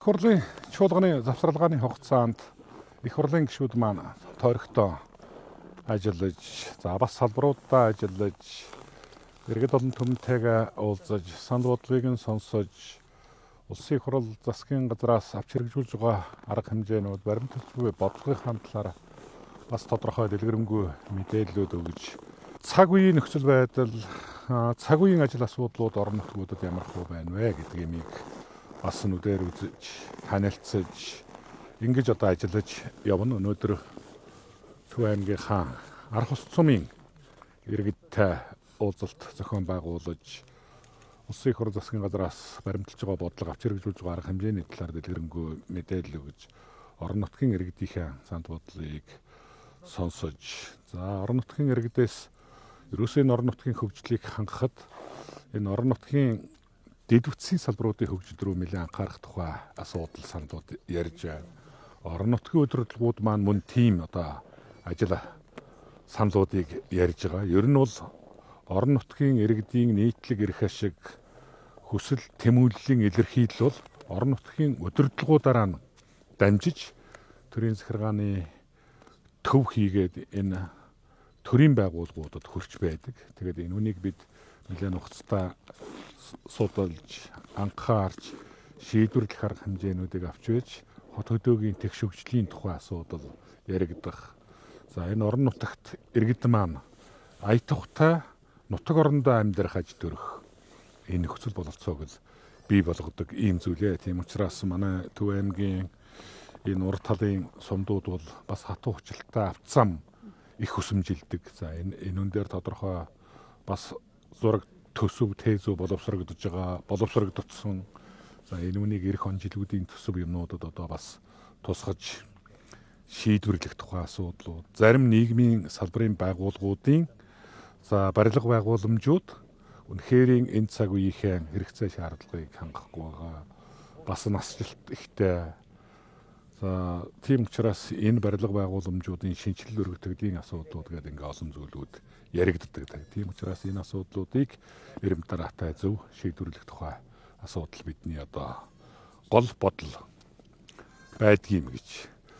Хурлын чуулганы завсралгааны хугацаанд их хурлын гишүүд маань тойрогтой ажиллаж, бас салбаруудаа ажиллаж, иргэд олон түмэнтэйгээ уулзаж, санал бодлогыг нь сонсож, улсын их хурл засгийн газраас авч хэрэгжүүлж байгаа арга хэмжээнүүд баримталгүй бодлогын талаар бас тодорхой дэлгэрэнгүй мэдээллүүд өгж, цаг үеийн нөхцөл байдал, цаг үеийн ажил асуудлууд орон нутгуудад ямар хөө байна вэ гэдэг юмыг бас нүдээр үзэж, танилцж, ингэж одоо ажиллаж явна. Өнөөдөр Төв аймгийнхаа арх ус цумын иргэдтэй уулзалт зохион байгуулж, улсын их хурлын засгийн газраас баримталж байгаа бодлого авч хэрэгжүүлж байгаа арга хэмжээний талаар дэлгэрэнгүй мэдээлэл өгж, орон нутгийн иргэдийнхээ санд бодлыг сонсож, орон нутгийн иргэдээс ерөөсөө энэ орон нутгийн хөгжлийг хангахад энэ орон нутгийн дэд үтсийн салбаруудын хөгжил рүү нэлээд анхаарах тухай асуудал саналууд ярьж байна. Орон нутгийн удирдлагууд маань мөн тийм одоо ажил саналуудыг ярьж байгаа. Ер нь бол орон нутгийн иргэдийн нийтлэг эрх ашиг, хүсэл тэмүүллийн илэрхийлэл бол орон нутгийн удирдлагуудаараа нь дамжиж төрийн захиргааны төв хийгээд энэ төрийн байгууллагуудад хүрч байдаг. Тэгээд энэ үнийг бид нэлээд хугацтай судалж, анхаарч, шийдвэрлэх арга хэмжээнүүдийг авч байж, хот хөдөөгийн тэгш хөгжлийн тухай асуудал яригдах. Энэ орон нутагт иргэд маань ая тухтай нутаг орондоо амьдрах аж төрөх энэ нөхцөл бололцоог л бий болгодог ийм зүйлээ. Тийм учраас манай Төв аймгийн энэ урд талын сумдууд бол бас хатуу хүчилттэй автсам их хүсэмжилдэг. Энэ дээр тодорхой бас зураг төсөв тезүү боловсрогдсон. Энэ үнийг эх он жилүүдийн төсөв юмнуудад одоо бас тусгаж шийдвэрлэх тухай асуудлууд, зарим нийгмийн салбарын байгууллагуудын барилга байгууламжууд үнэхээр энэ цаг үеийнхээ хэрэгцээ шаардлагыг хангахгүй байгаа. Бас насжилт ихтэй. Тийм учраас энэ барилга байгууламжуудын шинжилэл өргөтгөлийн асуудлууд гэдэг ингээ олон зүйлүүд яригддаг. Тийм учраас энэ асуудлуудыг эрэм дараатай зөв шийдвэрлэх тухай асуудал бидний одоо гол бодол байдгийм гэж